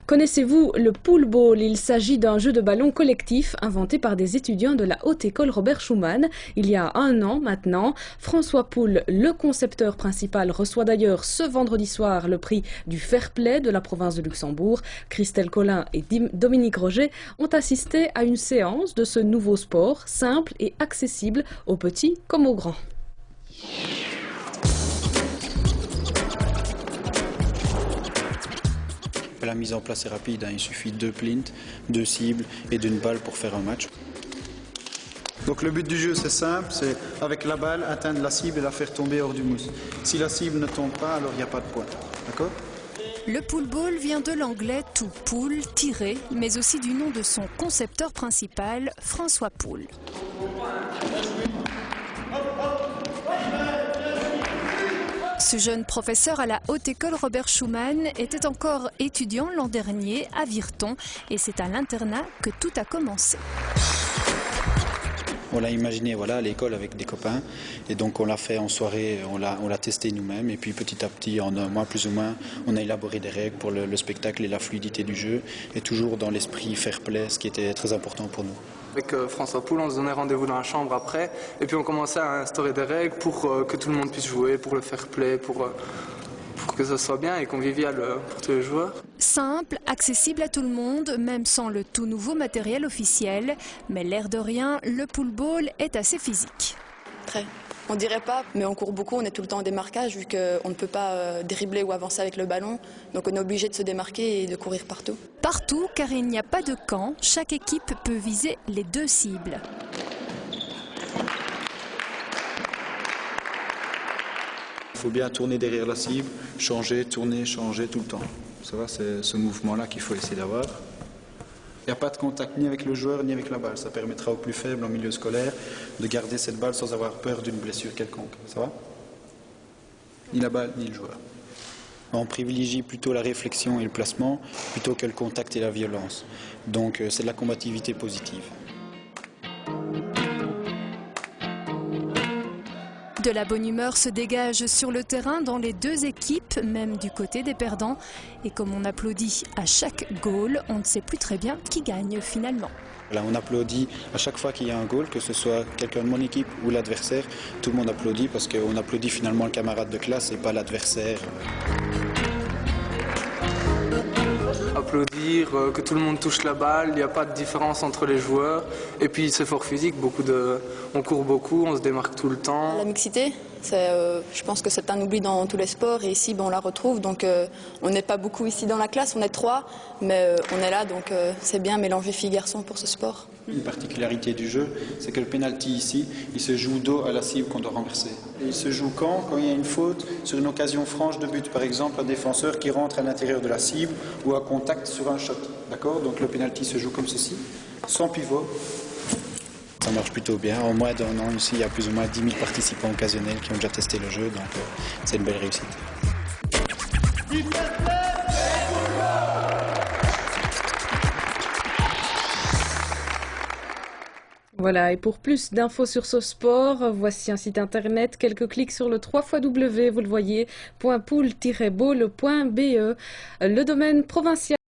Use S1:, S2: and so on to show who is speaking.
S1: Connaissez-vous le pool ball? Il s'agit d'un jeu de ballon collectif inventé par des étudiants de la Haute École Robert Schuman il y a un an maintenant. François Poul, le concepteur principal, reçoit d'ailleurs ce vendredi soir le prix du Fair Play de la province de Luxembourg. Christelle Collin et Dominique Roger ont assisté à une séance de ce nouveau sport simple et accessible aux petits comme aux grands.
S2: La mise en place est rapide, il suffit de 2 plinths, 2 cibles et d'une balle pour faire un match.
S3: Donc le but du jeu c'est simple, c'est avec la balle atteindre la cible et la faire tomber hors du mousse. Si la cible ne tombe pas, alors il n'y a pas de point. D'accord ?
S4: Le pool ball vient de l'anglais to pull, tirer, mais aussi du nom de son concepteur principal, François Poul. Ce jeune professeur à la Haute École Robert Schuman était encore étudiant l'an dernier à Virton et c'est à l'internat que tout a commencé.
S2: On l'a imaginé à l'école avec des copains et donc on l'a fait en soirée, on l'a testé nous-mêmes et puis petit à petit, en un mois plus ou moins, on a élaboré des règles pour le spectacle et la fluidité du jeu et toujours dans l'esprit fair play, ce qui était très important pour nous.
S5: Avec François Poul, on se donnait rendez-vous dans la chambre après et puis on commençait à instaurer des règles pour que tout le monde puisse jouer, pour le fair play, pour que ça soit bien et convivial pour tous les joueurs.
S4: Simple, accessible à tout le monde, même sans le tout nouveau matériel officiel. Mais l'air de rien, le pool ball est assez physique.
S6: Très. On dirait pas, mais on court beaucoup, on est tout le temps en démarquage vu qu'on ne peut pas dribbler ou avancer avec le ballon. Donc on est obligé de se démarquer et de courir partout.
S4: Partout, car il n'y a pas de camp. Chaque équipe peut viser les 2 cibles.
S3: Il faut bien tourner derrière la cible, changer, tourner, changer tout le temps. Ça va, c'est ce mouvement-là qu'il faut essayer d'avoir. Il n'y a pas de contact ni avec le joueur ni avec la balle. Ça permettra aux plus faibles en milieu scolaire de garder cette balle sans avoir peur d'une blessure quelconque. Ça va ? Ni la balle ni le joueur.
S2: On privilégie plutôt la réflexion et le placement plutôt que le contact et la violence. Donc c'est de la combativité positive.
S4: De la bonne humeur se dégage sur le terrain dans les 2 équipes, même du côté des perdants. Et comme on applaudit à chaque goal, on ne sait plus très bien qui gagne finalement.
S2: Là, on applaudit à chaque fois qu'il y a un goal, que ce soit quelqu'un de mon équipe ou l'adversaire. Tout le monde applaudit parce qu'on applaudit finalement le camarade de classe et pas l'adversaire.
S5: Applaudir, que tout le monde touche la balle, il n'y a pas de différence entre les joueurs. Et puis c'est fort physique, on court beaucoup, on se démarque tout le temps.
S6: La mixité, je pense que c'est un oubli dans tous les sports et ici on la retrouve. Donc on n'est pas beaucoup ici dans la classe, on est 3, mais on est là donc c'est bien mélanger filles et garçons pour ce sport.
S3: Une particularité du jeu, c'est que le pénalty ici, il se joue dos à la cible qu'on doit renverser. Et il se joue quand il y a une faute sur une occasion franche de but, par exemple un défenseur qui rentre à l'intérieur de la cible ou à contact sur un shot. D'accord ? Donc le pénalty se joue comme ceci, sans pivot.
S2: Ça marche plutôt bien. En moins d'un an, ici, il y a plus ou moins 10 000 participants occasionnels qui ont déjà testé le jeu, donc c'est une belle réussite.
S1: Voilà, et pour plus d'infos sur ce sport, voici un site internet, quelques clics sur le www, vous le voyez, .pool-ball.be, le domaine provincial.